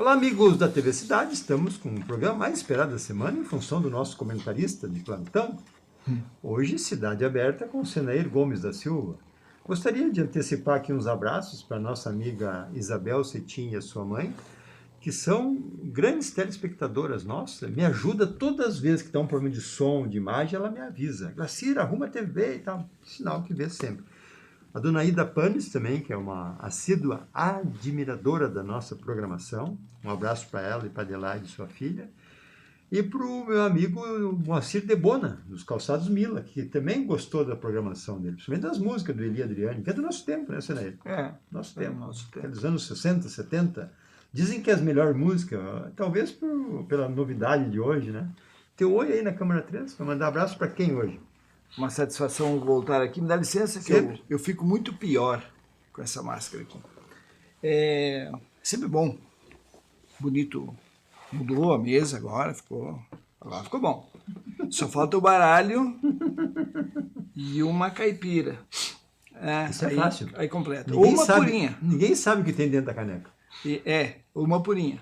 Olá, amigos da TV Cidade, estamos com o programa mais esperado da semana em função do nosso comentarista de plantão. Hoje, Cidade Aberta com o Senair Gomes da Silva. Gostaria de antecipar aqui uns abraços para nossa amiga Isabel Cetim e a sua mãe, que são grandes telespectadoras nossas, me ajuda todas as vezes que dá um problema de som, de imagem, ela me avisa. Glacira, arruma a TV e tal, sinal que vê sempre. A dona Ida Panes também, que é uma assídua admiradora da nossa programação. Um abraço para ela e para Adelaide, sua filha. E para o meu amigo Moacir Debona, dos Calçados Mila, que também gostou da programação dele, principalmente das músicas do Eli Adriani, que é do nosso tempo, né, Senair? Nosso tempo. Nosso tempo. É dos anos 60, 70. Dizem que é as melhores músicas, talvez pela novidade de hoje, né? Teu oi aí na Câmara 3, vou mandar abraço para quem hoje? Uma satisfação voltar aqui. Me dá licença que eu fico muito pior com essa máscara aqui. É sempre bom. Bonito. Mudou a mesa agora ficou bom. Só falta o baralho e uma caipira. Isso é fácil. Aí completa. Ninguém Ou uma sabe, purinha. Ninguém sabe o que tem dentro da caneca. Uma purinha.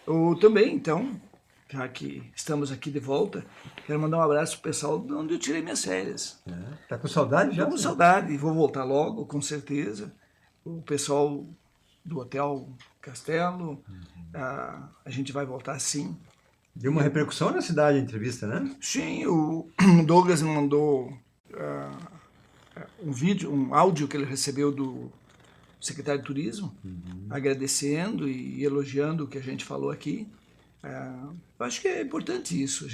Ou também, então, já que estamos aqui de volta, quero mandar um abraço pro pessoal de onde eu tirei minhas férias. Tá com saudade já? Estou com saudade, vou voltar logo, com certeza. O pessoal do Hotel Castelo, a gente vai voltar sim. Deu uma repercussão na cidade a entrevista, né? Sim, o Douglas me mandou um áudio que ele recebeu do secretário de Turismo, agradecendo e elogiando o que a gente falou aqui. Eu acho que é importante isso.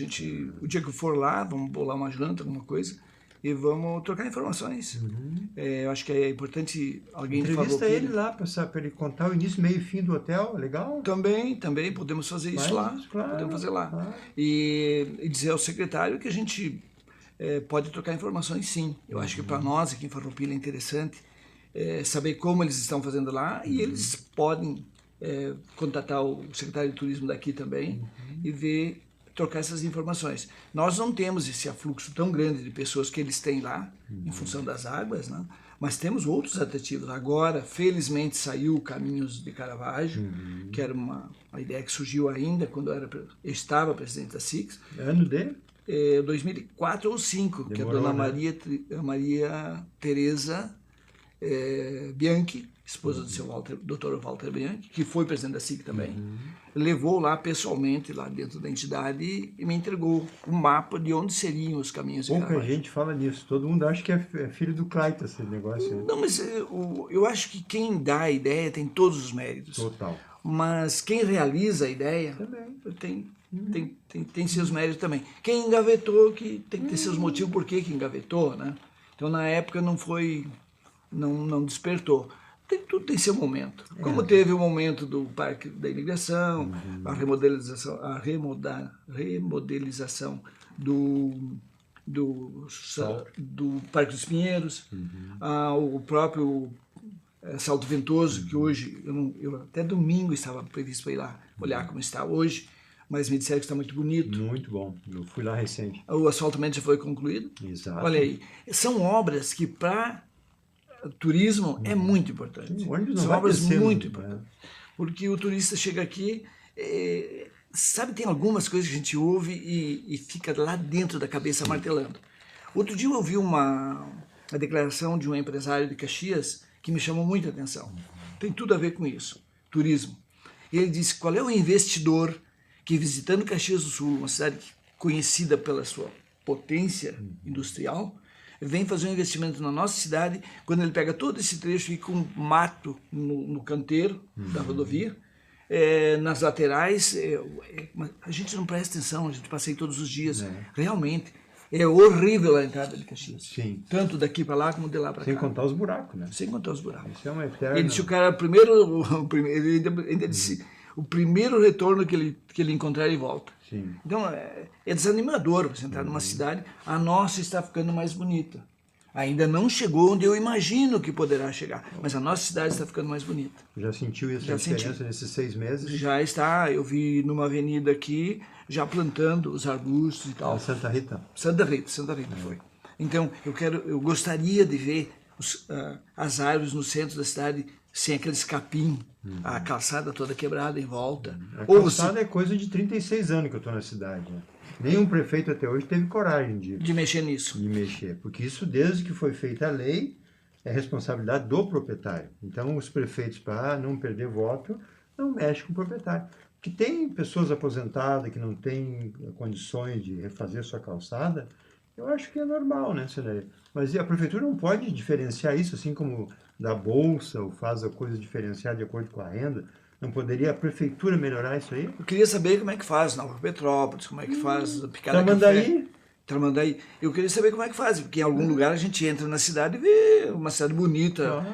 O dia que eu for lá, vamos bolar uma janta, alguma coisa, e vamos trocar informações. Eu acho que é importante alguém falou Entrevista ele lá, para ele contar o início, meio e fim do hotel, legal? Também podemos fazer isso lá. Claro, podemos fazer lá. Claro. E dizer ao secretário que a gente pode trocar informações sim. Eu acho que para nós aqui em Farroupilha é interessante saber como eles estão fazendo lá e eles podem contatar o secretário de turismo daqui também e trocar essas informações. Nós não temos esse afluxo tão grande de pessoas que eles têm lá, em função das águas, né? Mas temos outros atrativos. Agora, felizmente, saiu o Caminhos de Caravaggio, que era uma ideia que surgiu ainda quando eu estava presidente da SIX. Ano de? 2004 ou 2005, que a dona Maria Tereza Bianchi, esposa do seu Dr. Walter Bianchi, que foi presidente da SIC também, levou lá pessoalmente, lá dentro da entidade, e me entregou um mapa de onde seriam os caminhos de Caravaggio. Pouca gente fala nisso, todo mundo acha que é filho do Clayton esse negócio. Né? Não, mas eu acho que quem dá a ideia tem todos os méritos. Total. Mas quem realiza a ideia tem seus méritos também. Quem engavetou, que tem que ter seus motivos por que engavetou, né? Então, na época, não despertou. Tudo tem seu momento. Como teve o momento do Parque da Imigração, a remodelização do Parque dos Pinheiros, o próprio Salto Ventoso, que hoje, eu até domingo estava previsto para ir lá olhar como está hoje, mas me disseram que está muito bonito. Muito bom, eu fui lá recente. O asfaltamento já foi concluído. Exato. Olha aí, são obras que para turismo é muito importante. São obras muito importantes. Porque o turista chega aqui, sabe, tem algumas coisas que a gente ouve e fica lá dentro da cabeça martelando. Outro dia eu ouvi uma declaração de um empresário de Caxias que me chamou muita atenção. Tem tudo a ver com isso, turismo. Ele disse, qual é o investidor que visitando Caxias do Sul, uma cidade conhecida pela sua potência industrial, vem fazer um investimento na nossa cidade, quando ele pega todo esse trecho, fica um mato no canteiro da rodovia, nas laterais, a gente não presta atenção, a gente passeia todos os dias, realmente, é horrível a entrada de Caxias. Sim. Tanto daqui para lá, como de lá para cá. Sem contar os buracos, né? Sem contar os buracos. Isso é uma eterna... Ele disse, o cara, ele ainda disse, o primeiro retorno que ele encontrar, ele volta. Sim. Então, é desanimador você entrar numa cidade, a nossa está ficando mais bonita. Ainda não chegou onde eu imagino que poderá chegar, mas a nossa cidade está ficando mais bonita. Já sentiu essa diferença nesses 6 meses? Já está, eu vi numa avenida aqui, já plantando os arbustos e tal. Santa Rita? Santa Rita foi. Então, eu gostaria de ver as árvores no centro da cidade sem aqueles capim, a calçada toda quebrada em volta. A calçada é coisa de 36 anos que eu estou na cidade. Né? Nenhum prefeito até hoje teve coragem de mexer nisso. De mexer, porque isso, desde que foi feita a lei, é responsabilidade do proprietário. Então, os prefeitos, para não perder voto, não mexem com o proprietário. Que tem pessoas aposentadas que não têm condições de refazer sua calçada, eu acho que é normal, né, Cenário? Mas a prefeitura não pode diferenciar isso, assim como da bolsa, ou faz a coisa diferenciar de acordo com a renda. Não poderia a prefeitura melhorar isso aí? Eu queria saber como é que faz Nova Petrópolis, como é que faz Picada Café. Tramandaí. Eu queria saber como é que faz, porque em algum lugar a gente entra na cidade e vê uma cidade bonita.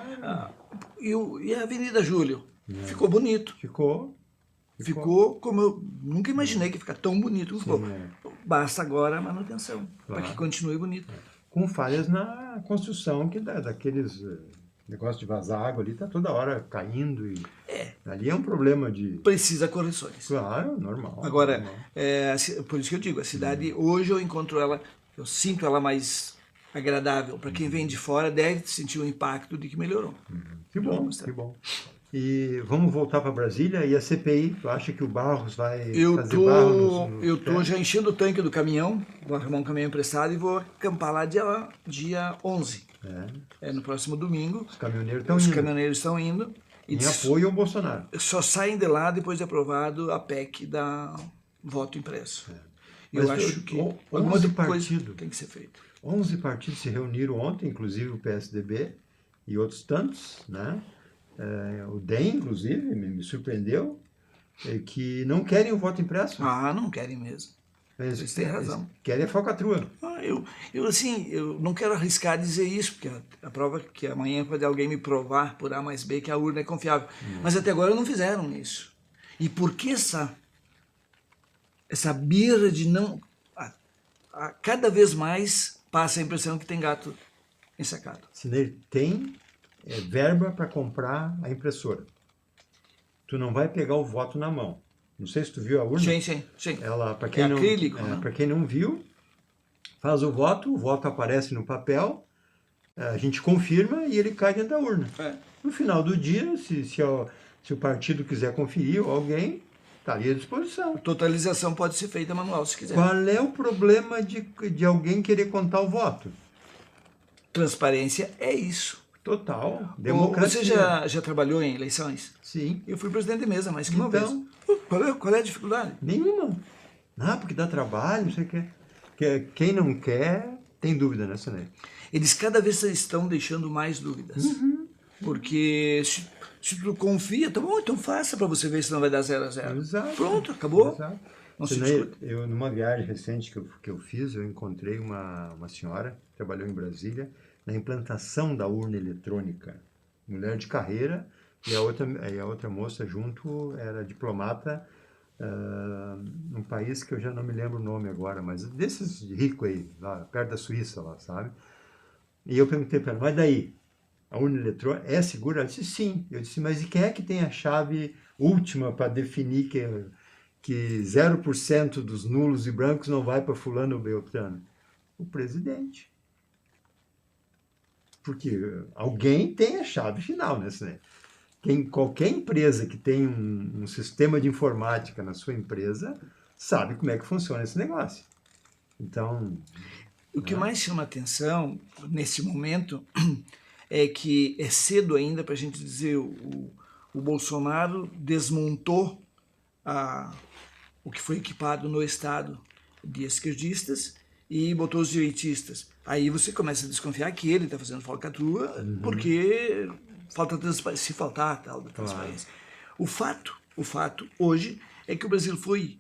E a Avenida Júlio? Ficou bonito. Ficou como eu nunca imaginei que ia ficar tão bonito. Basta agora a manutenção, para que continue bonito. Com falhas na construção, que daqueles negócios de vazar água ali, está toda hora caindo. Ali é um problema de... Precisa correções. Claro, normal. Agora, normal. Por isso que eu digo, a cidade, hoje eu encontro ela, eu sinto ela mais agradável. Para quem vem de fora, deve sentir o impacto de que melhorou. Que bom, que bom. E vamos voltar para Brasília, e a CPI, tu acha que o Barros vai fazer barro Eu estou já enchendo o tanque do caminhão, vou arrumar um caminhão emprestado e vou acampar lá dia 11. No próximo domingo. Os caminhoneiros estão indo. Em apoio ao Bolsonaro. Só saem de lá depois de aprovado a PEC da voto impresso. Eu acho que 11 partidos tem que ser feito. 11 partidos se reuniram ontem, inclusive o PSDB e outros tantos, né? O DEM, inclusive, me surpreendeu, que não querem o voto impresso. Não querem mesmo. Eles têm razão. Querem a falcatrua. Eu não quero arriscar dizer isso, porque a prova que amanhã pode alguém me provar por A mais B que a urna é confiável. Mas até agora não fizeram isso. E por que essa birra de não... cada vez mais passa a impressão que tem gato ensacado. Sinei, tem verba para comprar a impressora. Tu não vai pegar o voto na mão. Não sei se tu viu a urna. Sim. Ela, para quem acrílico, para quem não viu, faz o voto aparece no papel, a gente confirma e ele cai dentro da urna. No final do dia, se o partido quiser conferir ou alguém, está ali à disposição. A totalização pode ser feita manual, se quiser. Qual é o problema de alguém querer contar o voto? Transparência é isso. Total. Democracia. Você já trabalhou em eleições? Sim. Eu fui presidente de mesa mais que uma vez. Qual é a dificuldade? Nenhuma. Porque dá trabalho, não sei o quê. Quem não quer, tem dúvida nessa, né? Eles cada vez estão deixando mais dúvidas. Porque se tu confia, tá bom, então faça para você ver se não vai dar 0-0. Exato. Pronto, acabou. Exato. Não se discute. Eu, numa viagem recente que eu fiz, eu encontrei uma senhora que trabalhou em Brasília na implantação da urna eletrônica. Mulher de carreira, e a outra moça junto era diplomata num país que eu já não me lembro o nome agora, mas desses ricos aí, lá perto da Suíça, lá, sabe? E eu perguntei para ela, mas daí, a urna eletrônica é segura? Ela disse, sim. Eu disse, mas e quem é que tem a chave última para definir que 0% dos nulos e brancos não vai para fulano ou beltrano? O presidente. Porque alguém tem a chave final, né? Qualquer empresa que tem um sistema de informática na sua empresa sabe como é que funciona esse negócio. Então... O que mais chama atenção nesse momento é que é cedo ainda para a gente dizer o Bolsonaro desmontou o que foi equipado no Estado de esquerdistas e botou os direitistas. Aí você começa a desconfiar que ele está fazendo falcatrua porque falta transparência, se faltar tal da transparência. O fato hoje é que o Brasil foi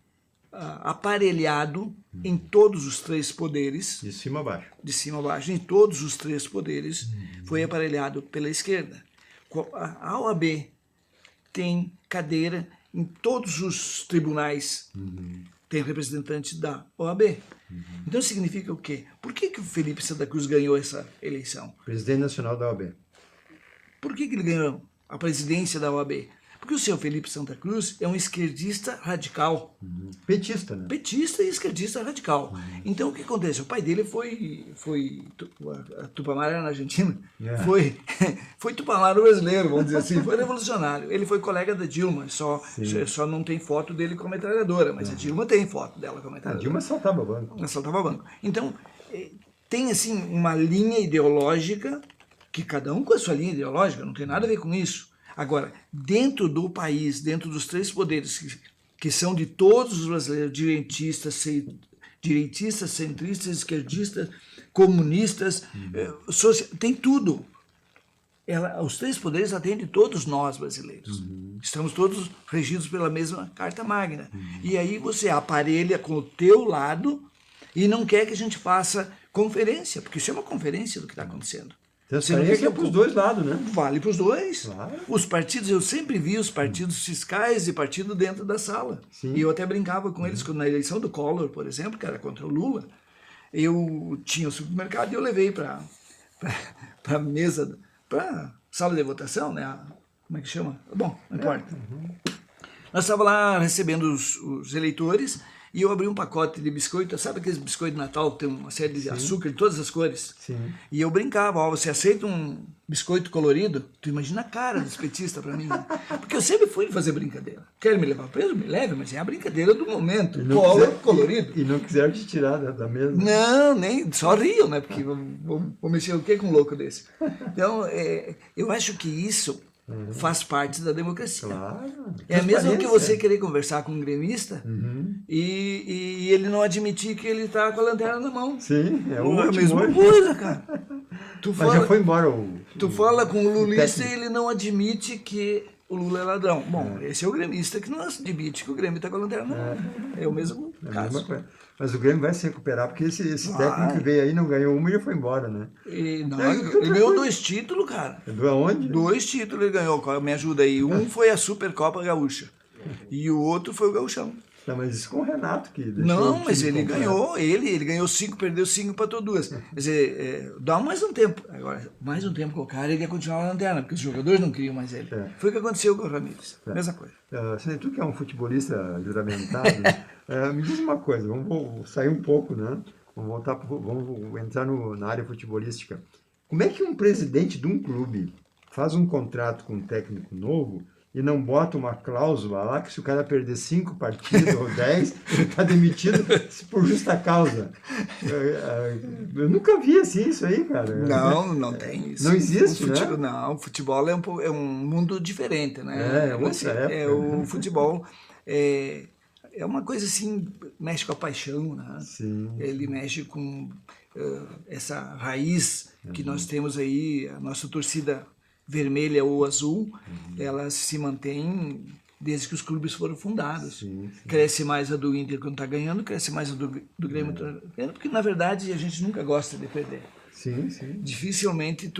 aparelhado em todos os três poderes. De cima a baixo. De cima a baixo, em todos os três poderes, foi aparelhado pela esquerda. A OAB tem cadeira em todos os tribunais, tem representante da OAB. Então significa o quê? Por que o Felipe Santa Cruz ganhou essa eleição? Presidente nacional da OAB. Por que ele ganhou a presidência da OAB? Porque o seu Felipe Santa Cruz é um esquerdista radical. Petista, né? Petista e esquerdista radical. Então, o que acontece? O pai dele foi a Tupamara era na Argentina, foi Tupamara brasileiro, vamos dizer assim, foi revolucionário. Ele foi colega da Dilma, só não tem foto dele com a metralhadora, mas a Dilma tem foto dela com a metralhadora. A Dilma assaltava banco. Assaltava banco. Então, tem assim uma linha ideológica, que cada um com a sua linha ideológica, não tem nada a ver com isso. Agora, dentro do país, dentro dos três poderes, que são de todos os brasileiros, direitistas, centristas, esquerdistas, comunistas, tem tudo. Os três poderes atendem todos nós brasileiros. Estamos todos regidos pela mesma Carta Magna. E aí você aparelha com o teu lado e não quer que a gente faça conferência, porque isso é uma conferência do que está acontecendo. Você não quer que é para os dois lados, né? Vale para os dois. Claro. Os partidos, eu sempre vi os partidos fiscais e partido dentro da sala. Sim. E eu até brincava com eles, quando na eleição do Collor, por exemplo, que era contra o Lula, eu tinha o supermercado e eu levei para a mesa, para sala de votação, né? Como é que chama? Bom, não importa. Nós estávamos lá recebendo os eleitores e eu abri um pacote de biscoito, sabe aqueles biscoitos de Natal que tem uma série de açúcar de todas as cores? Sim. E eu brincava, você aceita um biscoito colorido? Tu imagina a cara dos petistas para mim. Né? Porque eu sempre fui fazer brincadeira. Quer me levar preso? Me leve, mas é a brincadeira do momento. Colorido. E não quiseram te tirar da mesa? Não, nem, só riam, né? Porque vou mexer o quê com um louco desse? Então, eu acho que isso faz parte da democracia. Claro. É mesmo que você querer conversar com um gremista e ele não admitir que ele está com a lanterna na mão. Sim, é a mesma coisa, cara. Mas já foi embora tu fala com o lulista e ele não admite que o Lula é ladrão. Bom, esse é o gremista que não admite que o Grêmio está com a lanterna na mão. É o mesmo caso. Mas o Grêmio vai se recuperar, porque esse técnico que veio aí não ganhou uma e já foi embora, né? Ele ganhou 2 títulos, cara. Do aonde? 2 títulos ele ganhou, me ajuda aí. Um foi a Supercopa Gaúcha e o outro foi o Gauchão. Não, mas isso com o Renato que deixou. Não, mas ele ganhou, ele ganhou 5, perdeu 5, empatou 2. Quer dizer, dá mais um tempo. Agora, mais um tempo com o cara, ele ia continuar na lanterna, porque os jogadores não queriam mais ele. Foi o que aconteceu com o Ramírez. Mesma coisa. Tu que é um futebolista juramentado, me diz uma coisa, vamos sair um pouco, né? Vamos entrar na área futebolística. Como é que um presidente de um clube faz um contrato com um técnico novo e não bota uma cláusula lá que se o cara perder 5 partidas ou 10, ele está demitido por justa causa? Eu nunca vi assim isso aí, cara. Não tem isso. Não existe, né? Não, o futebol é um mundo diferente, né? Outra época. O futebol é uma coisa assim, mexe com a paixão, né? Sim. Ele mexe com essa raiz que nós temos aí, a nossa torcida vermelha ou azul, ela se mantém desde que os clubes foram fundados. Sim. Cresce mais a do Inter quando está ganhando, cresce mais a do Grêmio quando está ganhando, porque na verdade a gente nunca gosta de perder. Sim. Dificilmente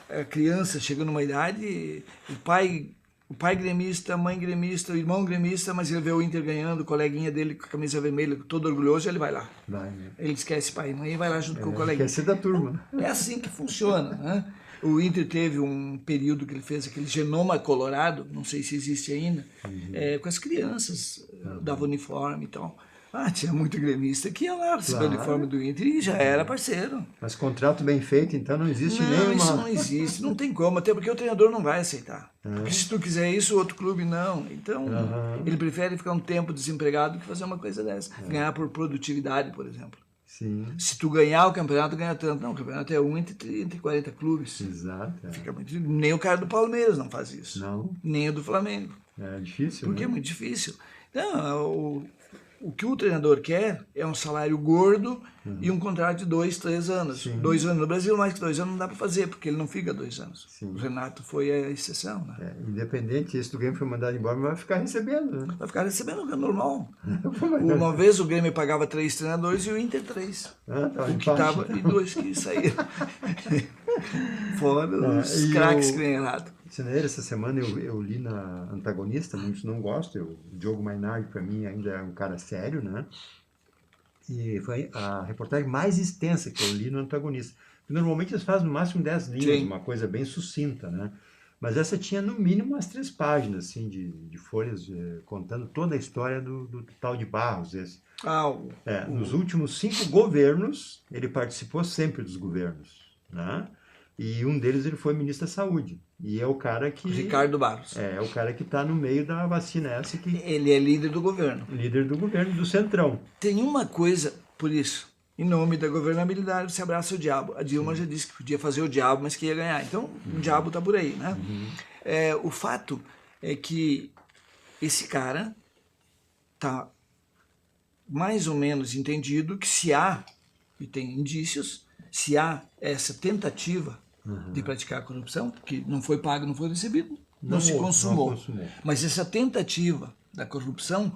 a criança chega numa idade, o pai gremista, a mãe gremista, o irmão gremista, mas ele vê o Inter ganhando, o coleguinha dele com a camisa vermelha, todo orgulhoso, ele vai lá. Ele esquece pai e mãe e vai lá junto com o coleguinha. Esquece da turma. É assim que funciona, né? O Inter teve um período que ele fez aquele genoma colorado, não sei se existe ainda, com as crianças, dava uniforme e tal. Tinha muito gremista que ia lá receber o uniforme do Inter e já era parceiro. Mas contrato bem feito, então não existe nenhuma... Não, isso não existe, não tem como, até porque o treinador não vai aceitar. Porque se tu quiser isso, o outro clube não. Então, ele prefere ficar um tempo desempregado que fazer uma coisa dessa. Ganhar por produtividade, por exemplo. Sim. Se tu ganhar o campeonato, ganha tanto. Não, o campeonato é um entre 40 clubes. Exato. Fica muito... Nem o cara do Palmeiras não faz isso. Não. Nem o do Flamengo. É difícil, porque é muito difícil. Então, o que o treinador quer é um salário gordo e um contrato de 2, 3 anos. Sim. 2 anos no Brasil, mais que 2 anos não dá para fazer, porque ele não fica 2 anos. Sim. O Renato foi a exceção. Né? Independente, se o Grêmio foi mandado embora, mas vai ficar recebendo. Né? Vai ficar recebendo, é normal. Uma vez o Grêmio pagava 3 treinadores e o Inter 3. O que tava, e 2 que saíram. Fora os craques que vem errado. Essa semana eu li na Antagonista, muitos não gostam, o Diogo Mainardi para mim ainda é um cara sério, né? E foi a reportagem mais extensa que eu li no Antagonista. Normalmente eles fazem no máximo 10 linhas, uma coisa bem sucinta, né? Mas essa tinha no mínimo umas 3 páginas assim, de folhas contando toda a história do tal de Barros. Esse. Nos últimos 5 governos, ele participou sempre dos governos. Né? E um deles ele foi ministro da Saúde. E é o cara que... Ricardo Barros. É o cara que está no meio da vacina essa que... Ele é líder do governo. Líder do governo, do Centrão. Tem uma coisa, por isso, em nome da governabilidade, você abraça o diabo. A Dilma já disse que podia fazer o diabo, mas que ia ganhar. Então, o diabo está por aí, né? O fato é que esse cara está mais ou menos entendido que se há, e tem indícios, se há essa tentativa de praticar a corrupção, que não foi pago, não foi recebido, não se consumou. Mas essa tentativa da corrupção,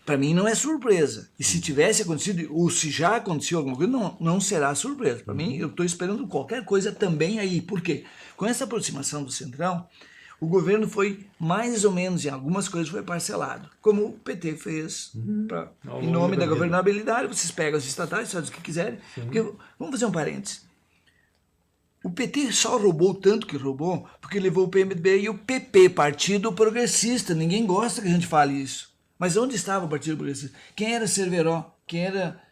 para mim, não é surpresa. E se tivesse acontecido, ou se já aconteceu alguma coisa, não será surpresa. Para mim, eu estou esperando qualquer coisa também aí. Por quê? Com essa aproximação do Centrão, o governo foi mais ou menos, em algumas coisas, foi parcelado. Como o PT fez, em nome da governabilidade, vocês pegam as estatais, fazem o que quiserem. Porque, vamos fazer um parênteses. O PT só roubou tanto que roubou porque levou o PMDB e o PP, Partido Progressista. Ninguém gosta que a gente fale isso. Mas onde estava o Partido Progressista? Quem era Cerveró? Quem era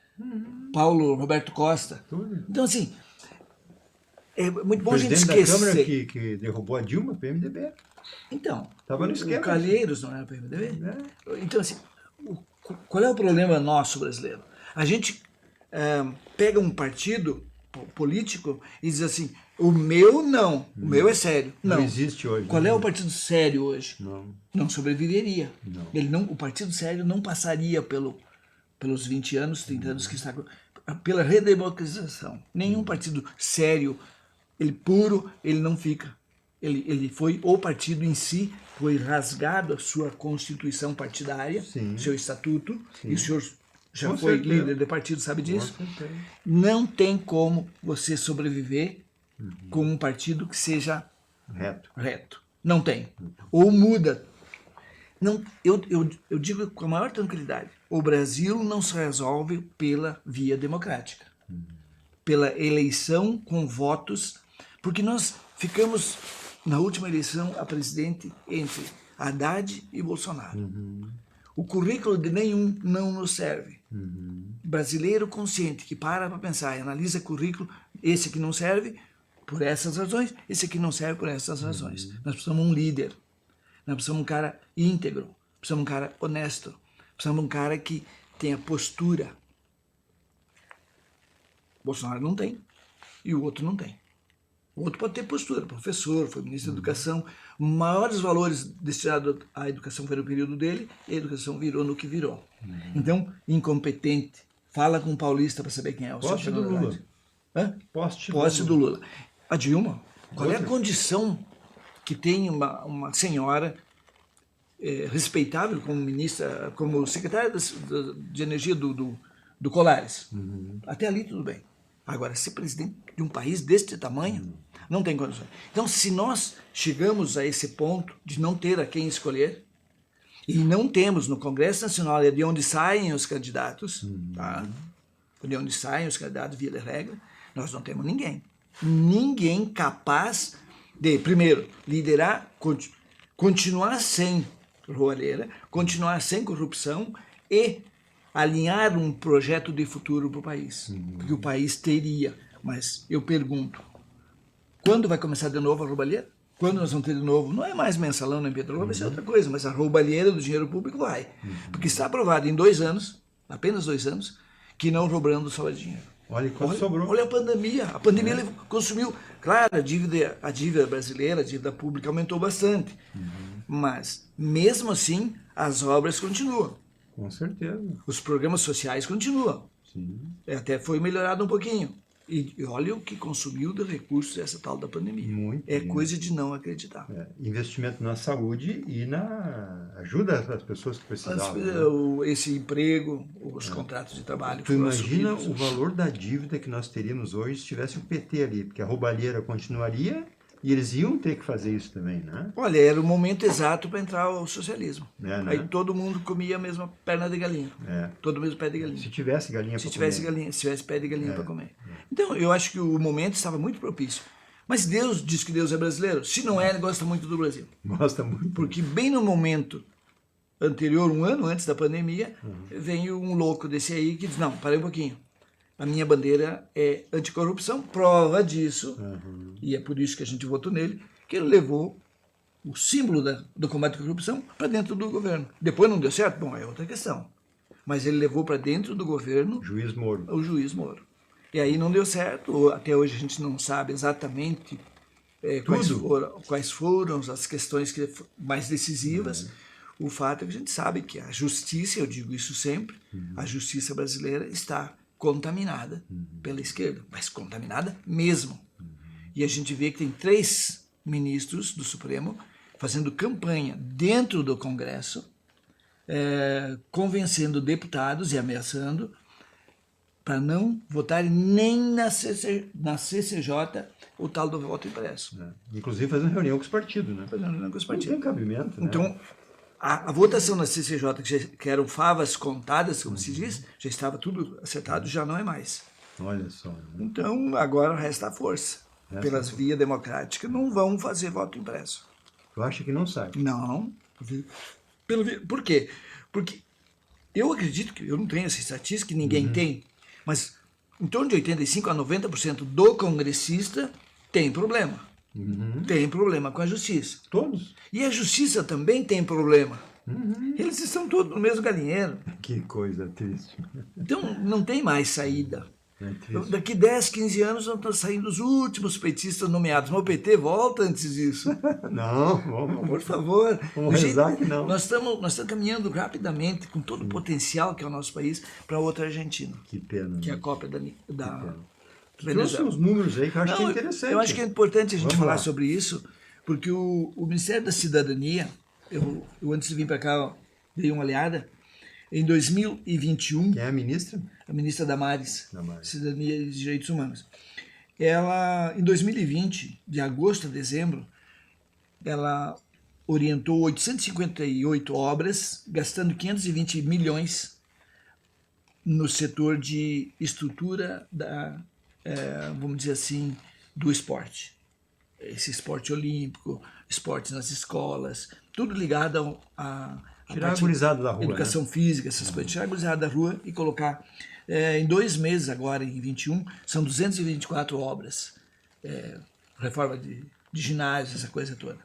Paulo Roberto Costa? Então, assim, é muito bom a gente esquecer. O presidente da Câmara que derrubou a Dilma, PMDB. Então, tava no esquema, o Calheiros não era PMDB? Então, assim, qual é o problema nosso brasileiro? A gente pega um partido político e diz assim, o meu não, o meu é sério. Não existe hoje. Qual é o partido sério hoje? Não sobreviveria. O partido sério não passaria pelos 20 anos, 30 anos que está... Pela redemocratização. Nenhum partido sério, ele puro, ele não fica. Ele foi, o partido em si, foi rasgado a sua constituição partidária, seu estatuto, e o senhor já foi líder de partido, sabe disso? Não tem como você sobreviver com um partido que seja reto. Não tem. Ou muda. Não, eu digo com a maior tranquilidade, o Brasil não se resolve pela via democrática, pela eleição com votos, porque nós ficamos, na última eleição a presidente, entre Haddad e Bolsonaro. O currículo de nenhum não nos serve. Brasileiro consciente que para pensar e analisa currículo, esse aqui não serve por essas razões, esse aqui não serve por essas razões. Nós precisamos de um líder, nós precisamos de um cara íntegro, precisamos de um cara honesto, precisamos de um cara que tenha postura. Bolsonaro não tem e o outro não tem. O outro pode ter postura, professor, foi ministro da Educação. Maiores valores destinados à educação foi no período dele, e a educação virou no que virou. Então, incompetente, fala com o paulista para saber quem é o Poste do Lula. Poste do Lula. A Dilma, qual é a condição que tem uma senhora respeitável como ministra, como secretária de energia do Colares? Até ali tudo bem. Agora, ser presidente de um país deste tamanho, não tem condições. Então, se nós chegamos a esse ponto de não ter a quem escolher, e não temos no Congresso Nacional, de onde saem os candidatos, de onde saem os candidatos via de regra, nós não temos ninguém. Ninguém capaz de, primeiro, liderar, continuar sem roubalheira, continuar sem corrupção e alinhar um projeto de futuro para o país. Porque o país teria. Mas eu pergunto, quando vai começar de novo a roubalheira? Quando nós vamos ter de novo? Não é mais mensalão nem petróleo, vai ser outra coisa, mas a roubalheira do dinheiro público vai. Porque está aprovado em 2 anos, apenas 2 anos, que não roubando só dinheiro. Olha quanto sobrou. Olha a pandemia. A pandemia consumiu. Claro, a dívida brasileira, a dívida pública aumentou bastante. Mas, mesmo assim, as obras continuam. Com certeza. Os programas sociais continuam. Até foi melhorado um pouquinho. E olha o que consumiu de recursos essa tal da pandemia. Coisa de não acreditar. Investimento na saúde e na ajuda às pessoas que precisavam. Esse emprego, os contratos de trabalho. Tu imagina o valor da dívida que nós teríamos hoje se tivesse o PT ali, porque a roubalheira continuaria e eles iam ter que fazer isso também, né? Olha, era o momento exato para entrar o socialismo. Né? Aí todo mundo comia a mesma perna de galinha. Todo o mesmo pé de galinha. Se tivesse galinha para comer. Se tivesse pé de galinha para comer. Então, eu acho que o momento estava muito propício. Mas Deus diz que Deus é brasileiro. Se não é, ele gosta muito do Brasil. Gosta muito. Porque bem no momento anterior, um ano antes da pandemia, vem um louco desse aí que diz, não, parei um pouquinho. A minha bandeira é anticorrupção, prova disso, e é por isso que a gente votou nele, que ele levou o símbolo do combate à corrupção para dentro do governo. Depois não deu certo? Bom, é outra questão. Mas ele levou para dentro do governo Juiz Moro. o juiz Moro. E aí não deu certo, até hoje a gente não sabe exatamente quais foram as questões mais decisivas. O fato é que a gente sabe que a justiça, eu digo isso sempre, a justiça brasileira está contaminada pela esquerda, mas contaminada mesmo. E a gente vê que tem 3 ministros do Supremo fazendo campanha dentro do Congresso, convencendo deputados e ameaçando para não votarem nem na CCJ o tal do voto impresso. Inclusive fazendo reunião com os partidos, né? Fazendo reunião com os partidos. Não tem cabimento, né? Então, a votação na CCJ, que eram favas contadas, como se diz, já estava tudo acertado, já não é mais. Olha só. Né? Então, agora resta a força. Pelas vias democráticas, não vão fazer voto impresso. Eu acho que não sai. Não. Por quê? Porque eu acredito que, eu não tenho essa estatística, ninguém tem, mas em torno de 85% a 90% do congressista tem problema. Tem problema com a justiça. Todos? E a justiça também tem problema. Eles estão todos no mesmo galinheiro. Que coisa triste. Então não tem mais saída. É triste. Daqui 10, 15 anos vão estar saindo os últimos petistas nomeados. Mas o PT volta antes disso. Não, vamos. Por favor. Vamos rezar que não. Nós estamos caminhando rapidamente, com todo o potencial que é o nosso país, para outra Argentina. Que pena. Que é a né? cópia da Trouxe Venezuela. uns números aí que eu acho que é Não, interessante. eu acho que é importante a gente Vamos falar lá. sobre isso, porque o Ministério da Cidadania, eu antes de vir para cá, dei uma olhada, em 2021, Quem é a ministra? a ministra Damares, Damares. Cidadania e Direitos Humanos, ela, em 2020, de agosto a dezembro, ela orientou 858 obras, gastando 520 milhões no setor de estrutura vamos dizer assim, do esporte. Esse esporte olímpico, esportes nas escolas, tudo ligado a Tirar a gurizada da rua. educação física, essas coisas. Tirar a gurizada da rua e colocar. Em 2 meses, agora em 21, são 224 obras. Reforma de ginásio, essa coisa toda.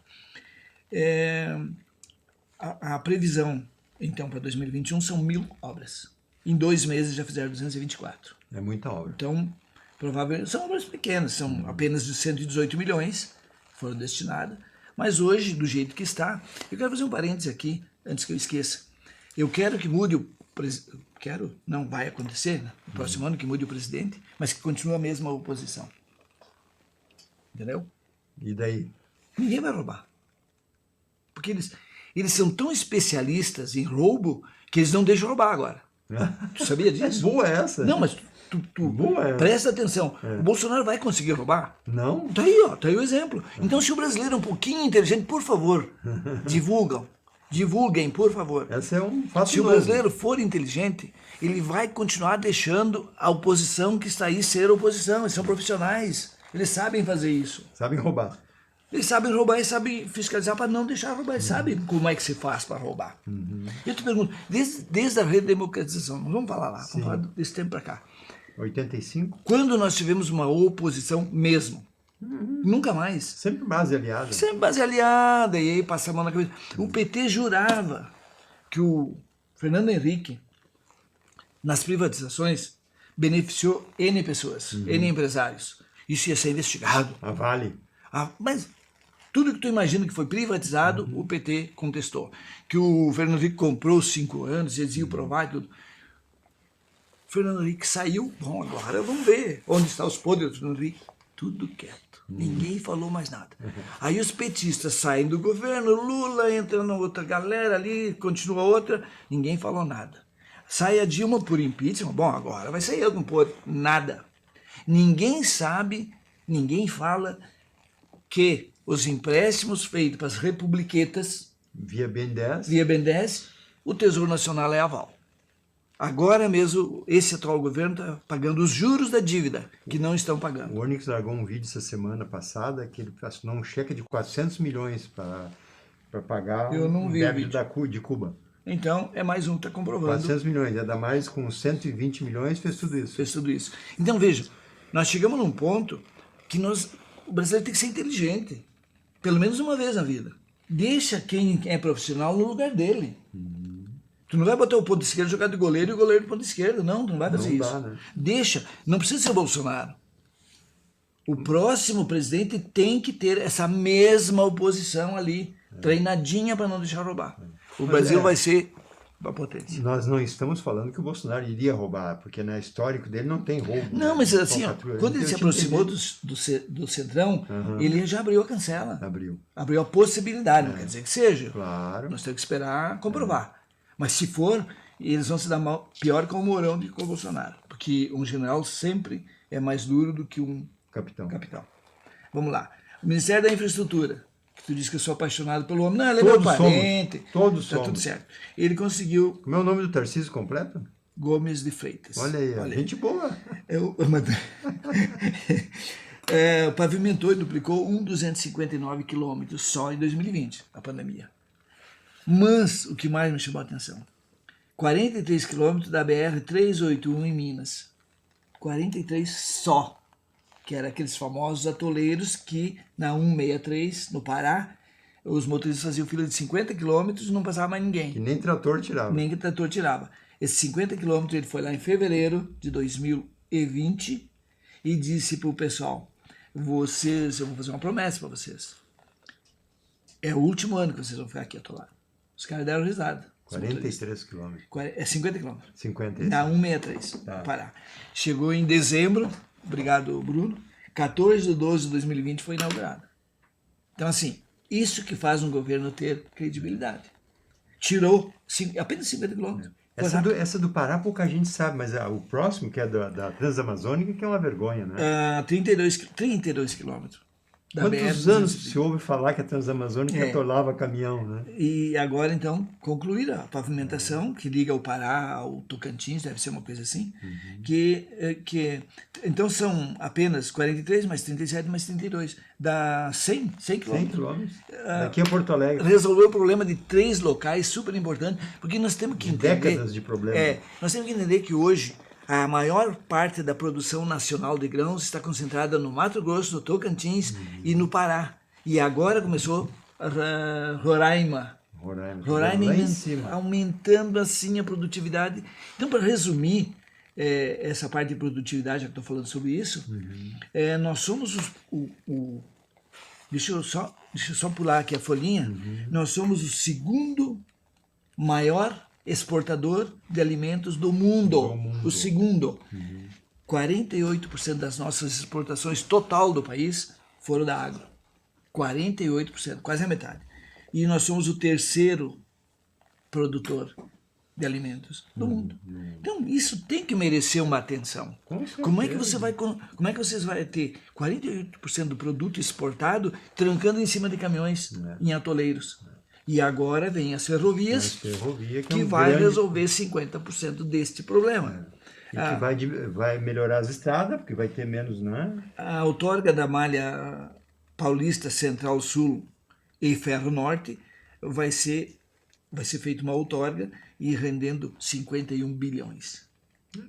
A previsão, então, para 2021 são 1.000 obras. Em 2 meses já fizeram 224. É muita obra. Então, provavelmente são obras pequenas, são apenas de 118 milhões que foram destinadas. Mas hoje, do jeito que está, eu quero fazer um parêntese aqui, antes que eu esqueça. Eu quero que mude o presidente. Não vai acontecer, né? No próximo ano que mude o presidente, mas que continue a mesma oposição. Entendeu? E daí? Ninguém vai roubar. Porque eles são tão especialistas em roubo que eles não deixam roubar agora. Tu sabia disso? Boa essa. Não, mas tu Boa. presta atenção. O Bolsonaro vai conseguir roubar? Não? Tá aí, ó, tá aí o exemplo. Então, se o brasileiro é um pouquinho inteligente, por favor, divulguem, por favor. Essa é um fato Se o novo. brasileiro for inteligente, ele vai continuar deixando a oposição que está aí ser oposição. Eles são profissionais, eles sabem fazer isso. Sabem roubar. Eles sabem roubar e sabem fiscalizar para não deixar roubar. Eles sabem como é que se faz para roubar. Eu te pergunto, desde a redemocratização, não vamos falar lá, vamos falar desse tempo para cá. 85? Quando nós tivemos uma oposição mesmo? Nunca mais. Sempre base aliada. Sempre base aliada, e aí passa a mão na cabeça. O PT jurava que o Fernando Henrique, nas privatizações, beneficiou N pessoas, N empresários. Isso ia ser investigado. A Vale. Mas tudo que tu imagina que foi privatizado, o PT contestou. Que o Fernando Henrique comprou 5 anos, eles iam provar e tudo. O Fernando Henrique saiu, bom, agora vamos ver onde estão os poderes do Fernando Henrique. Tudo quieto, ninguém falou mais nada. Aí os petistas saem do governo, Lula entra na outra galera ali, continua outra, ninguém falou nada. Sai a Dilma por impeachment, bom, agora vai sair algum poder, nada. Ninguém sabe, ninguém fala que os empréstimos feitos para as republiquetas, Via BNDES. via BNDES, o Tesouro Nacional é aval. Agora mesmo, esse atual governo está pagando os juros da dívida, que não estão pagando. O Onyx largou um vídeo essa semana passada que ele assinou um cheque de 400 milhões para pagar um débito de Cuba. Então, é mais um que está comprovando. 400 milhões, a Damares com 120 milhões fez tudo isso. Fez tudo isso. Então, veja, nós chegamos num ponto que o brasileiro tem que ser inteligente, pelo menos uma vez na vida. Deixa quem é profissional no lugar dele. Tu não vai botar o ponto esquerdo, jogar de goleiro e o goleiro de ponto esquerdo. Não, tu não vai fazer isso. Né? Deixa, não precisa ser o Bolsonaro. O próximo presidente tem que ter essa mesma oposição ali, treinadinha para não deixar roubar. O Brasil vai ser uma potência. Nós não estamos falando que o Bolsonaro iria roubar, porque no histórico dele não tem roubo. Não, mas assim, ó, quando ele se aproximou do Centrão, ele já abriu a cancela. Abriu a possibilidade, não quer dizer que seja. Claro. Nós temos que esperar comprovar. Mas se for, eles vão se dar mal, pior com o Mourão do que com o Bolsonaro. Porque um general sempre é mais duro do que um capitão. Vamos lá. O Ministério da Infraestrutura, que tu disse que eu sou apaixonado pelo homem. Não, ele é meu parente. Todos tá somos. Tudo certo. Ele conseguiu... Como é o nome do Tarcísio completo? Gomes de Freitas. Olha aí, gente boa. Pavimentou e duplicou 1.259 quilômetros só em 2020, a pandemia. Mas o que mais me chamou a atenção, 43 quilômetros da BR-381 em Minas. 43 só, que era aqueles famosos atoleiros que na 163, no Pará, os motoristas faziam fila de 50 quilômetros e não passava mais ninguém. E nem trator tirava. Esses 50 quilômetros ele foi lá em fevereiro de 2020 e disse para o pessoal, eu vou fazer uma promessa para vocês. É o último ano que vocês vão ficar aqui atolados. Os caras deram risada. 43 quilômetros. É 50 quilômetros. 50. Na 163, Pará. Chegou em dezembro, obrigado Bruno, 14/12/2020 foi inaugurado. Então assim, isso que faz um governo ter credibilidade. Tirou apenas 50 quilômetros. Essa do Pará pouca gente sabe, mas o próximo, que é da Transamazônica, que é uma vergonha, né? 32 quilômetros. Quantos anos se ouve falar que a Transamazônica atolava caminhão, né? E agora, então, concluíram a pavimentação que liga o Pará ao Tocantins, deve ser uma coisa assim, então são apenas 43, mais 37, mais 32, dá 100 quilômetros. 100 quilômetros. Daqui a Porto Alegre. Resolveu o problema de 3 locais, super importante, porque nós temos que entender... Décadas de problema. Nós temos que entender que hoje a maior parte da produção nacional de grãos está concentrada no Mato Grosso, no Tocantins e no Pará. E agora começou Roraima aumentando assim a produtividade. Então, para resumir essa parte de produtividade, já que estou falando sobre isso, nós somos deixa eu só pular aqui a folhinha. Nós somos o segundo maior exportador de alimentos do mundo. O segundo. 48% das nossas exportações total do país foram da agro. 48%, quase a metade. E nós somos o terceiro produtor de alimentos do mundo. Então, isso tem que merecer uma atenção. Como é que vocês vão ter 48% do produto exportado trancando em cima de caminhões em atoleiros? E agora vem as ferrovias, que vai resolver 50% deste problema. E que vai melhorar as estradas, porque vai ter menos, né? A outorga da malha paulista Central-Sul e Ferro-Norte vai ser feita uma outorga e rendendo 51 bilhões.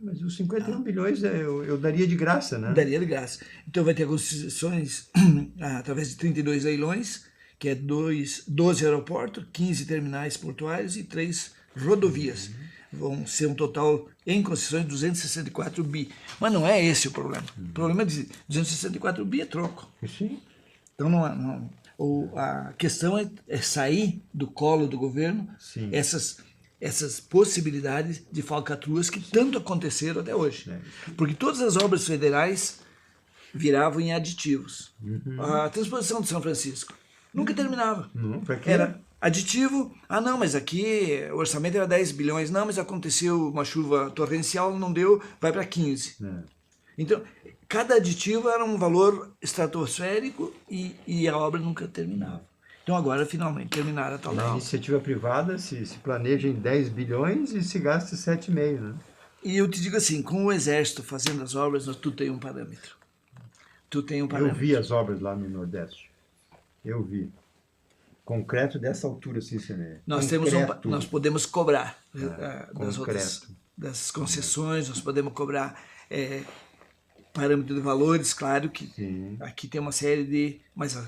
Mas os 51 bilhões eu daria de graça, né? Daria de graça. Então vai ter concessões através de 32 leilões, que é 12 aeroportos, 15 terminais portuários e 3 rodovias. Vão ser um total, em concessões, 264 bi. Mas não é esse o problema. O problema é de 264 bi é troco. Sim. Então, a questão é sair do colo do governo essas possibilidades de falcatruas que tanto aconteceram até hoje. Porque todas as obras federais viravam em aditivos. A transposição de São Francisco nunca terminava. Era aditivo, não, mas aqui o orçamento era 10 bilhões, não, mas aconteceu uma chuva torrencial, não deu, vai para 15. Então, cada aditivo era um valor estratosférico e a obra nunca terminava. Então agora finalmente terminaram a tal da Na obra. iniciativa privada se planeja em 10 bilhões e se gasta 7,5, né? E eu te digo assim, com o Exército fazendo as obras, tu tem um parâmetro. Tu tem um Eu parâmetro. vi as obras lá no Nordeste. Eu vi. Concreto dessa altura, assim, Nós nós podemos cobrar das concessões, nós podemos cobrar parâmetro de valores, claro que Sim. aqui tem uma série de... Mas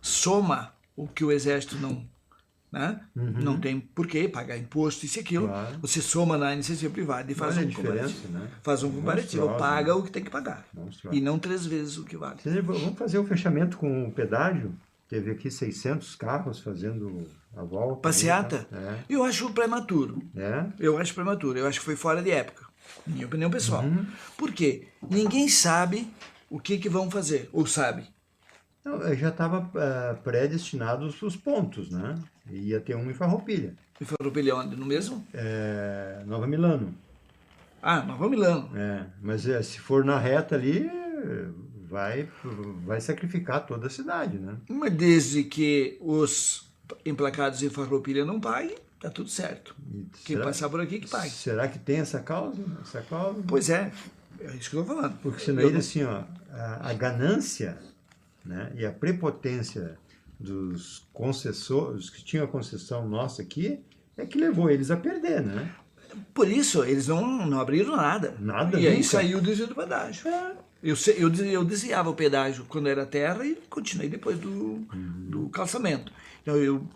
soma o que o Exército não tem por que pagar imposto, isso e aquilo. Claro. Você soma na iniciativa privada e faz um comparativo. Né? Faz um comparativo, paga o que tem que pagar. E não 3 vezes o que vale. Vamos fazer o fechamento com o pedágio. Teve aqui 600 carros fazendo a volta. Passeata? Tá? Eu acho prematuro. Eu acho prematuro. Eu acho que foi fora de época. Minha opinião pessoal. Por quê? Ninguém sabe o que vão fazer. Ou sabe? Não, já estava pré-destinados os pontos, né? Ia ter um em Farroupilha. E Farroupilha onde? No mesmo? Nova Milano. Ah, Nova Milano. Mas se for na reta ali, vai sacrificar toda a cidade, né? Mas desde que os emplacados em Farroupilha não paguem, tá tudo certo. Quem passar por aqui que pague. Será que tem essa causa? Pois é isso que eu estou falando. Porque senão assim, ó, a ganância, né, e a prepotência dos concessores, que tinham a concessão nossa aqui, é que levou eles a perder, né? Por isso, eles não abriram nada. Nada, e aí nunca. saiu o desvio do pedágio. Eu desviava o pedágio quando era terra e continuei depois do calçamento. Então eu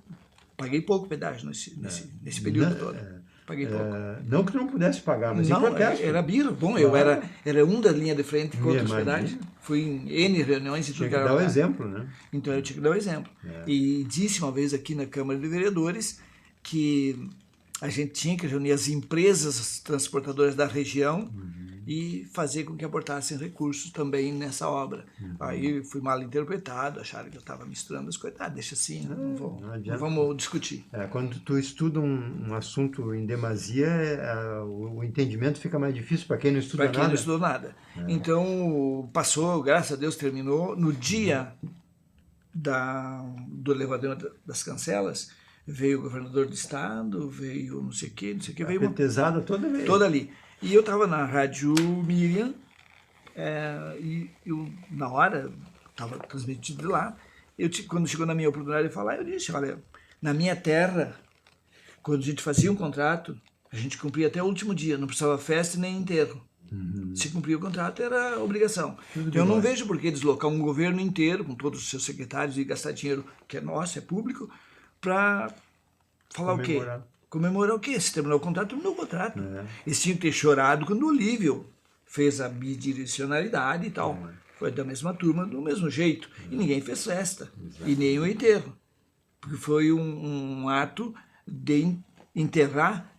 paguei pouco pedágio nesse período todo. Paguei pouco. Não que não pudesse pagar, mas não, em protesto. Era biro. Bom, eu era um da linha de frente contra os pedágios. Fui em N reuniões e tudo que dar o exemplo, né? Então eu tinha que dar o exemplo. E disse uma vez aqui na Câmara de Vereadores que a gente tinha que reunir as empresas transportadoras da região e fazer com que aportassem recursos também nessa obra. Aí fui mal interpretado, acharam que eu estava misturando as coisas. Deixa assim, não vamos discutir. Quando tu estuda um assunto em demasia, o entendimento fica mais difícil para quem não estuda nada. Para quem não estudou nada. Então, passou, graças a Deus, terminou. No dia do elevador das Cancelas, veio o governador do estado, veio não sei o que, veio uma petezada toda ali. E eu estava na Rádio Miriam, e eu, na hora, estava transmitido de lá, quando chegou na minha oportunidade de falar, eu disse, olha, na minha terra, quando a gente fazia um contrato, a gente cumpria até o último dia, não precisava festa nem enterro. Se cumprir o contrato, era obrigação. Então, eu não vejo por que deslocar um governo inteiro, com todos os seus secretários, e gastar dinheiro que é nosso, é público, para falar o quê? Comemorar o quê? Se terminou o contrato, terminou o contrato. Eles tinham que ter chorado quando o Olívio fez a bidirecionalidade e tal. Foi da mesma turma, do mesmo jeito. E ninguém fez festa. E nem o enterro. Porque foi um ato de enterrar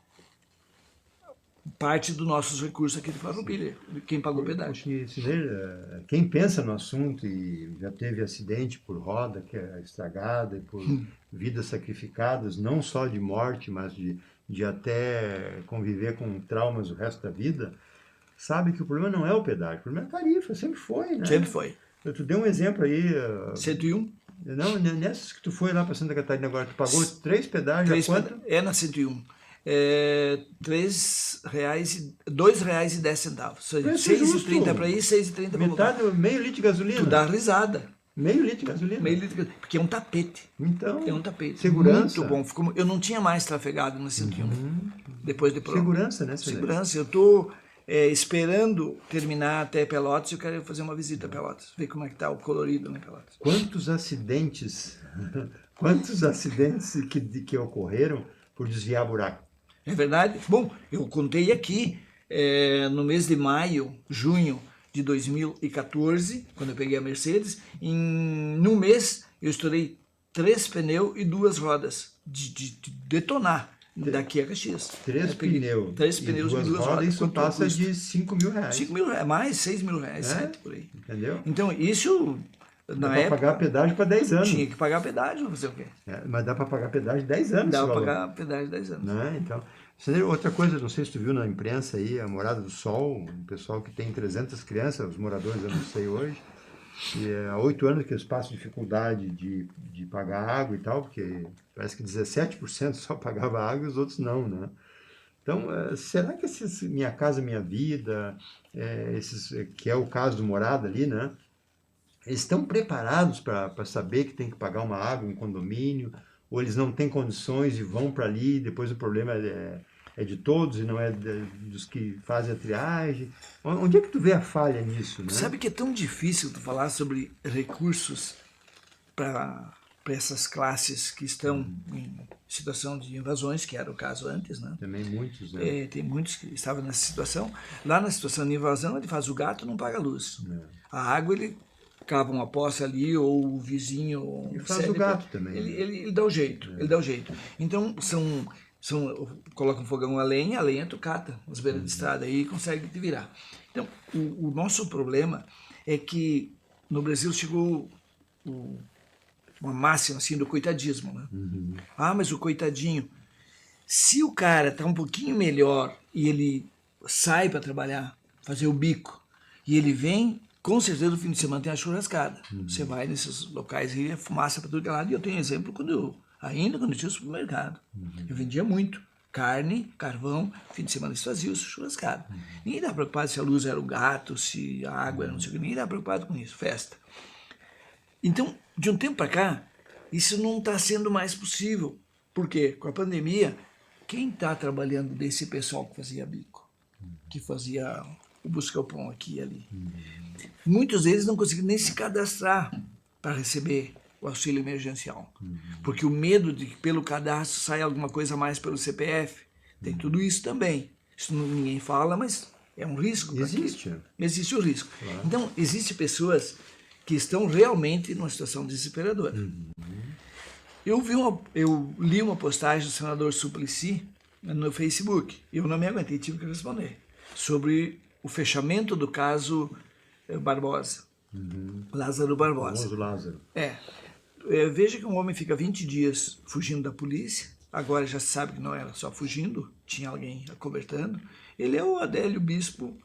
parte dos nossos recursos aqui de Farroupilha, quem pagou o pedágio. Quem pensa no assunto e já teve acidente por roda que é estragada, e por vidas sacrificadas, não só de morte, mas de até conviver com traumas o resto da vida, sabe que o problema não é o pedágio, o problema é a tarifa, sempre foi, né? Sempre foi. Tu dei um exemplo aí. 101? Não, nessas que tu foi lá para Santa Catarina agora, tu pagou 3 pedágios, quanto? Na 101. R$2,10. 6,30 para ir, 6,30 para voltar. Metade, meio litro de gasolina. Tu dá risada. Meio litro de gasolina. Porque é um tapete. Então, é um tapete. Segurança. Muito bom. Eu não tinha mais trafegado no 101. Depois de prova. Segurança, né? Segurança. Eu estou esperando terminar até Pelotas e eu quero fazer uma visita a Pelotas. Ver como é que está o colorido em Pelotas. Quantos acidentes que ocorreram por desviar buraco? É verdade? Bom, eu contei aqui, no mês de maio, junho de 2014, quando eu peguei a Mercedes, num mês eu estourei 3 pneus e 2 rodas de detonar daqui a Caxias. 3 pneus. 3 pneus e 2 rodas. Isso passa de R$5.000. 5 mil reais, mais R$6.000, 7 por aí. Entendeu? Então, isso... Dá para pagar pedágio para 10 anos. Tinha que pagar pedágio, fazer o quê? Mas dá para pagar pedágio 10 anos. Dá para pagar pedágio 10 anos. Né? Então, outra coisa, não sei se tu viu na imprensa aí, a Morada do Sol, um pessoal que tem 300 crianças, os moradores eu não sei hoje, E há 8 anos que eles passam dificuldade de pagar água e tal, porque parece que 17% só pagava água e os outros não, né? Então, será que esses Minha Casa Minha Vida, que é o caso do Morada ali, né? Eles estão preparados para saber que tem que pagar uma água, um condomínio, ou eles não têm condições e vão para ali, depois o problema é de todos e não é dos que fazem a triagem. Onde é que tu vê a falha nisso, né? Sabe que é tão difícil tu falar sobre recursos para essas classes que estão em situação de invasões, que era o caso antes, né? Também muitos, né? Tem muitos que estavam nessa situação. Lá na situação de invasão, ele faz o gato, não paga a luz. A água, ele cava uma poça ali, ou o vizinho... E faz o gato também. Ele dá o jeito, ele dá o jeito. Então, coloca um fogão a lenha tu cata nas beiras de estrada aí e consegue te virar. Então, o nosso problema é que no Brasil chegou uma máxima assim do coitadismo, né? Ah, mas o coitadinho, se o cara tá um pouquinho melhor e ele sai para trabalhar, fazer o bico, e ele vem, com certeza no fim de semana tem a churrascada. Você vai nesses locais e é fumaça para tudo que é lado. E eu tenho exemplo ainda quando eu tinha o supermercado. Eu vendia muito carne, carvão, fim de semana eles faziam churrascada. Ninguém estava preocupado se a luz era o gato, se a água era não sei o que, ninguém estava preocupado com isso, festa. Então, de um tempo para cá, isso não está sendo mais possível. Por quê? Com a pandemia, quem está trabalhando desse pessoal que fazia bico, que fazia o busca-o-pão aqui e ali? Muitos deles não conseguiram nem se cadastrar para receber o auxílio emergencial. Porque o medo de que pelo cadastro saia alguma coisa a mais pelo CPF, tem tudo isso também. Isso ninguém fala, mas é um risco. Existe. Existe o risco. Claro. Então, existem pessoas que estão realmente numa situação desesperadora. Eu li uma postagem do senador Suplicy no Facebook. Eu não me aguentei, tive que responder. Sobre o fechamento do caso Barbosa. Lázaro Barbosa. O Lázaro. Veja que um homem fica 20 dias fugindo da polícia. Agora já se sabe que não era só fugindo, tinha alguém acobertando. Ele é o Adélio Bispo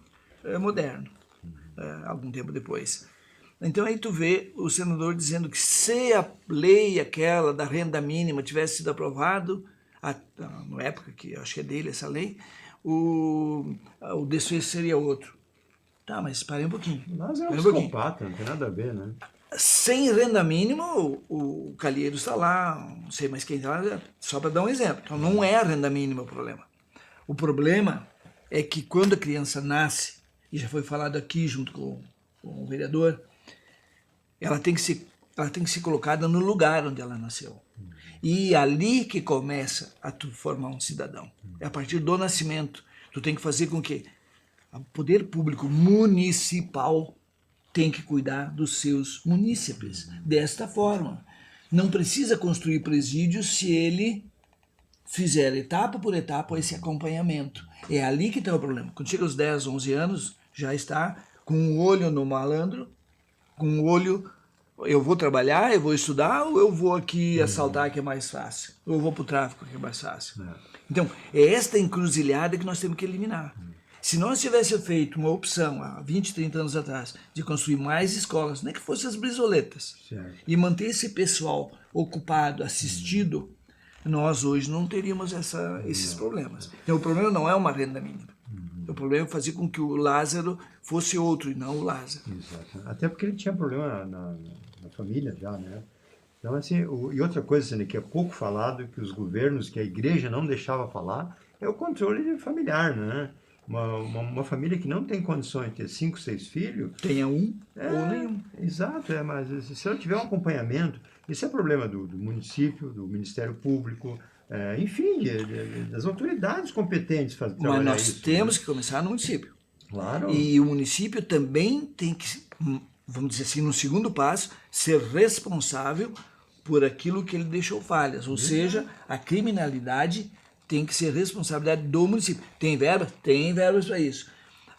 moderno, algum tempo depois. Então aí tu vê o senador dizendo que se a lei aquela da renda mínima tivesse sido aprovado, na época que acho que é dele essa lei, o desfecho seria outro. Tá, mas parei um pouquinho. Mas é um psicopata, não tem nada a ver, né? Sem renda mínima, o Calheiros está lá, não sei mais quem está lá, só para dar um exemplo. Então não é a renda mínima o problema. O problema é que quando a criança nasce, e já foi falado aqui junto com o vereador, ela tem que ser colocada no lugar onde ela nasceu. E é ali que começa a tu formar um cidadão. É a partir do nascimento. Tu tem que fazer com que o poder público municipal tem que cuidar dos seus munícipes desta forma. Não precisa construir presídios se ele fizer etapa por etapa esse acompanhamento. É ali que está o problema. Quando chega aos 10, 11 anos, já está com um olho no malandro, com um olho, eu vou trabalhar, eu vou estudar, ou eu vou aqui assaltar, que é mais fácil? Ou eu vou para o tráfico, que é mais fácil? Então, é esta encruzilhada que nós temos que eliminar. Se nós tivéssemos feito uma opção há 20, 30 anos atrás de construir mais escolas, nem que fossem as brisoletas, e manter esse pessoal ocupado, assistido, nós hoje não teríamos esses problemas. Então o problema não é uma renda mínima. O problema é fazer com que o Lázaro fosse outro e não o Lázaro. Exato. Até porque ele tinha problema na família já, né? Então, assim, e outra coisa, assim, que é pouco falado, que os governos, que a igreja não deixava falar, é o controle familiar, né? Uma família que não tem condições de ter 5, 6 filhos... Tenha um ou nenhum. Exato, mas se ela tiver um acompanhamento, isso é problema do município, do Ministério Público, enfim, das autoridades competentes para trabalhar isso. Mas nós temos, né? que começar no município. Claro. E o município também tem que, vamos dizer assim, no segundo passo, ser responsável por aquilo que ele deixou falhas. Ou seja, a criminalidade tem que ser responsabilidade do município. Tem verbas? Tem verbas para isso.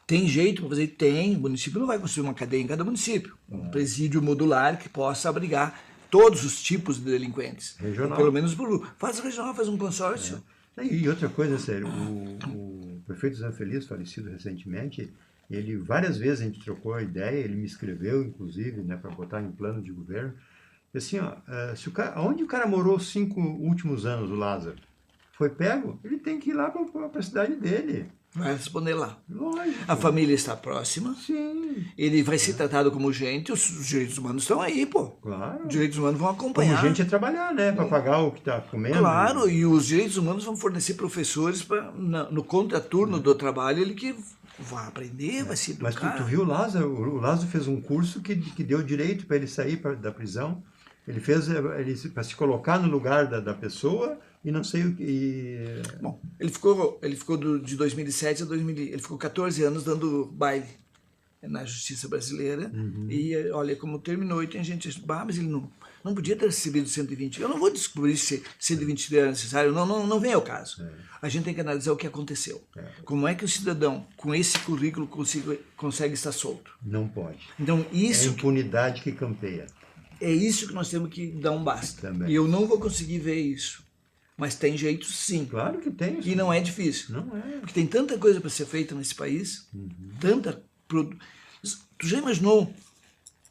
Tem jeito para fazer? Tem. O município não vai construir uma cadeia em cada município. Um presídio modular que possa abrigar todos os tipos de delinquentes. Regional. Pelo menos faz regional, faz um consórcio. E outra coisa, sério, o prefeito Zanfeliz, falecido recentemente, Ele, várias vezes a gente trocou a ideia, ele me escreveu, inclusive, né, para botar em plano de governo. E assim, ó, onde o cara morou os 5 últimos anos, o Lázaro? Foi pego? Ele tem que ir lá para a cidade dele. Vai responder lá. Lógico. A família está próxima. Sim. Ele vai ser tratado como gente. Os direitos humanos estão aí, pô. Claro. Os direitos humanos vão acompanhar. Como gente é trabalhar, né? Para pagar o que está comendo. Claro, e os direitos humanos vão fornecer professores no contraturno do trabalho, ele que vai aprender, vai se educar. Mas tu viu o Lázaro? O Lázaro fez um curso que deu direito para ele sair da prisão. Ele fez para se colocar no lugar da pessoa e não sei o que. Bom, ele ficou de 2007 a 2000, ele ficou 14 anos dando baile na justiça brasileira. E olha como terminou. E tem gente que diz, mas ele não podia ter recebido 120. Eu não vou descobrir se 120 era necessário. Não vem ao caso. A gente tem que analisar o que aconteceu. Como é que o cidadão, com esse currículo, consegue estar solto? Não pode. Então, isso... É a impunidade que campeia. É isso que nós temos que dar um basta. Também. E eu não vou conseguir ver isso. Mas tem jeito sim. Claro que tem. E não é difícil. Não é. Porque tem tanta coisa para ser feita nesse país. Tanta... Tu já imaginou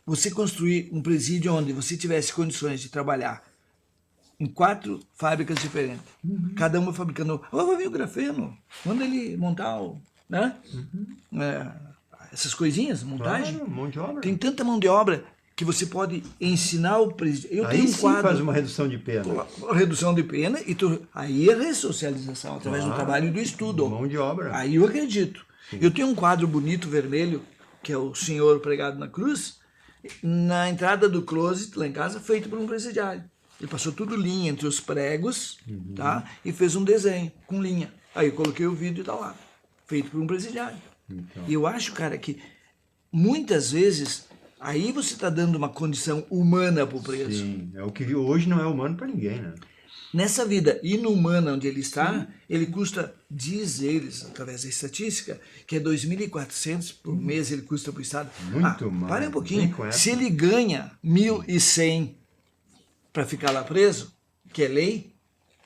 você construir um presídio onde você tivesse condições de trabalhar em 4 fábricas diferentes? Cada uma fabricando... vai vir o grafeno. Manda ele montar né? Essas coisinhas, montagem. Claro, mão de obra. Tem tanta mão de obra que você pode ensinar o presidente. Eu tenho um sim quadro, faz uma redução de pena. Redução de pena, e aí é ressocialização, através do trabalho e do estudo. Mão de obra. Aí eu acredito. Sim. Eu tenho um quadro bonito, vermelho, que é o Senhor pregado na cruz, na entrada do closet, lá em casa, feito por um presidiário. Ele passou tudo linha entre os pregos, tá? E fez um desenho com linha. Aí eu coloquei o vídeo e tá lá, feito por um presidiário. Então. E eu acho, cara, que muitas vezes... Aí você está dando uma condição humana para o preso. Sim, é o que hoje não é humano para ninguém, né? Nessa vida inumana onde ele está, ele custa, diz eles, através da estatística, que é 2.400 por mês ele custa para o Estado. Muito mais. Para um pouquinho. Se ele ganha 1.100 para ficar lá preso, que é lei,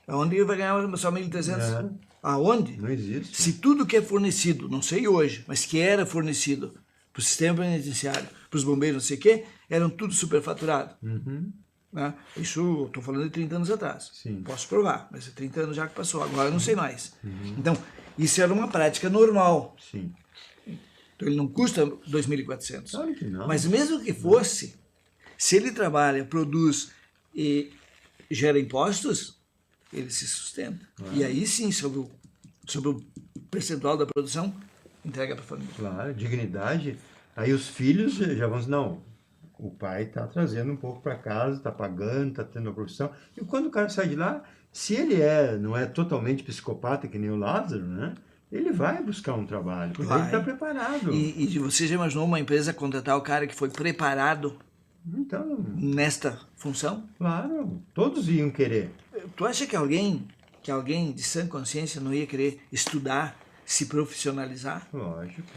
aonde ele vai ganhar só 1.300? Aonde? Não existe. Se tudo que é fornecido, não sei hoje, mas que era fornecido para o sistema penitenciário, para os bombeiros, não sei o quê, eram tudo superfaturado. Né? Isso, eu estou falando de 30 anos atrás. Sim. Posso provar, mas é 30 anos já que passou, agora eu não sei mais. Então, isso era uma prática normal. Sim. Então, ele não custa 2.400. Claro que não. Mas mesmo que fosse, se ele trabalha, produz e gera impostos, ele se sustenta. E aí sim, sobre o percentual da produção, entrega para a família. Claro, dignidade. Aí os filhos já vão dizer, não, o pai está trazendo um pouco para casa, está pagando, está tendo a profissão. E quando o cara sai de lá, se ele não é totalmente psicopata, que nem o Lázaro, né? Ele vai buscar um trabalho, porque ele está preparado. E você já imaginou uma empresa contratar o cara que foi preparado nesta função? Claro, todos iam querer. Tu acha que alguém de sã consciência não ia querer estudar, se profissionalizar? Lógico.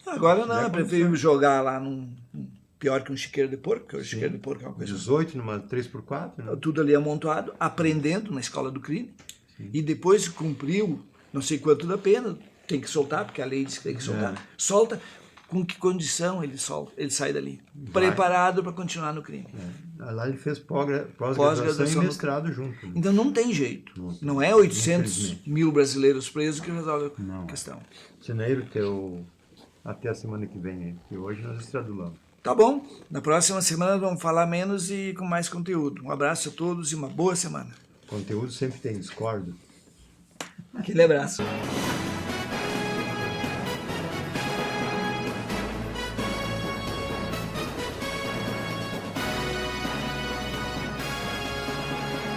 Agora não, eu prefiro jogar lá pior que um chiqueiro de porco, porque o chiqueiro de porco é uma coisa... 18 numa 3x4, né? Tudo ali amontoado, aprendendo na escola do crime, e depois cumpriu não sei quanto da pena, tem que soltar, porque a lei diz que tem que soltar, solta, com que condição ele sai dali? Preparado para continuar no crime. Lá ele fez pós-graduação e mestrado junto. Né? Então não tem jeito. Não é 800 mil brasileiros presos que resolve a questão. Janeiro, até a semana que vem, que hoje nós estradulamos. Tá bom. Na próxima semana vamos falar menos e com mais conteúdo. Um abraço a todos e uma boa semana. Conteúdo sempre tem, discordo. Aquele abraço.